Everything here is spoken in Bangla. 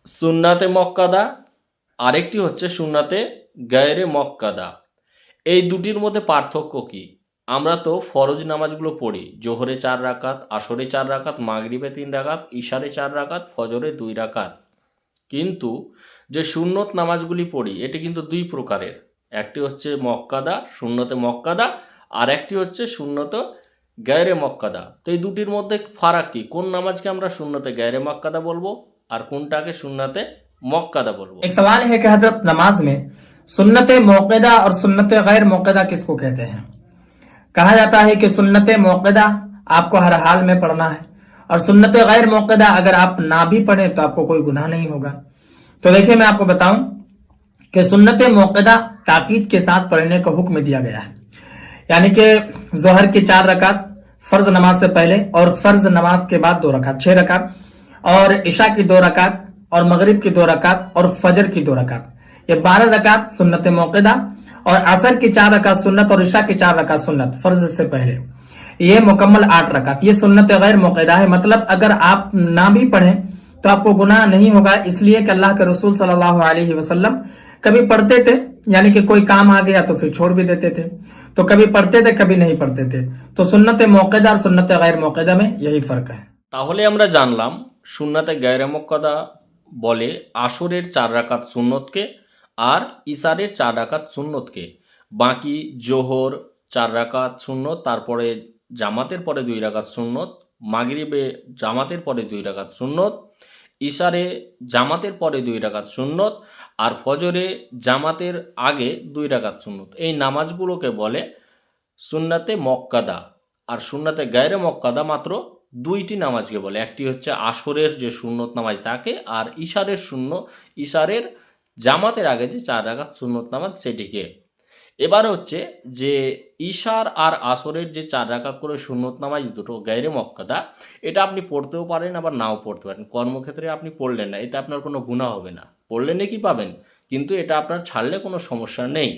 সুন্নাতে মক্কাদা, আরেকটি হচ্ছে সুন্নাতে গায়রে মক্কাদা। এই দুটির মধ্যে পার্থক্য কি? আমরা তো ফরজ নামাজগুলো পড়ি, জোহরে 4 রাকাত, আসরে 4 রাকাত, মাগরিবে 3 রাকাত, ইশারে 4 রাকাত, ফজরে 2 রাকাত। কিন্তু যে সুন্নত নামাজগুলি পড়ি এটি কিন্তু দুই প্রকারের। একটি হচ্ছে মক্কাদা, সুন্নতে মক্কাদা, আর একটি হচ্ছে সুন্নত গায়রে মক্কাদা। তো এই দুটির মধ্যে ফারাক কি? কোন নামাজকে আমরা সুন্নতে গায়রে মক্কাদা বলবো আর কোনটাকে সুন্নতে মक्कादा बोलबो। एक सवाल है कि हजरत नमाज में सुन्नत मौक़दा और सुन्नत गैर मौक़दा किसको कहते हैं। कहा जाता है कि सुन्नत मौक़दा आपको हर हाल में पढ़ना है और सुन्नत गैर मौक़दा अगर आप ना भी पढ़े तो आपको कोई गुनाह नहीं होगा। तो देखिए मैं आपको बताऊं कि सुन्नत मौक़दा ताकीद के साथ पढ़ने का हुक्म दिया गया है, यानी कि जोहर की 4 रकात फर्ज नमाज से पहले और फर्ज नमाज के बाद 2 रकात 6 रकात, और इशा की 2 रकात और मगरिब की 2 रकात और फजर की 2 रकात, ये 12 रकात सुन्नत मौक़दा, और असर की 4 रकात सुन्नत और इशा की 4 रकात सुन्नत फर्ज से पहले, ये मुकम्मल 8 रकात, ये सुन्नत गैर मौक़दा है। मतलब अगर आप ना भी पढ़ें तो आपको गुनाह नहीं होगा, इसलिए कि अल्लाह के रसूल सल्लल्लाहु अलैहि वसल्लम कभी पढ़ते थे, यानी कि कोई काम आ गया तो फिर छोड़ भी देते थे, तो कभी पढ़ते थे कभी नहीं पढ़ते थे। तो सुन्नत मौक़दा और सुन्नत गैर मौक़दा में यही फर्क है। তাহলে আমরা জানলাম সুন্নাতে গায়রে মক্কাদা বলে আসরের 4 রাকাত সুন্নতকে আর ইশারের 4 রাকাত সুন্নতকে। বাকি জোহর 4 রাকাত সুন্নত, তারপরে জামাতের পরে 2 রাকাত সুন্নত, মাগরিবে জামাতের পরে 2 রাকাত সুন্নত, ইশারে জামাতের পরে 2 রাকাত সুন্নত, আর ফজরে জামাতের আগে 2 রাকাত সুন্নত। এই নামাজগুলোকে বলে সুন্নাতে মক্কাদা। আর সুন্নাতে গায়রে মক্কাদা মাত্র দুইটি নামাজকে বলে, একটি হচ্ছে আসরের যে সুন্নত নামাজ থাকে, আর ইশারের জামাতের আগে যে 4 রাকাত সুন্নত নামাজ সেটিকে। এবার হচ্ছে যে ইশার আর আসরের যে 4 রাকাত করে সুন্নত নামাজ দুটো গায়রে মক্কাদা, এটা আপনি পড়তেও পারেন আবার নাও পড়তে পারেন। কর্মক্ষেত্রে আপনি পড়লেন না, এতে আপনার কোনো গুনাহ হবে না, পড়লে নেকি পাবেন, কিন্তু এটা আপনার ছাড়লে কোনো সমস্যা নেই।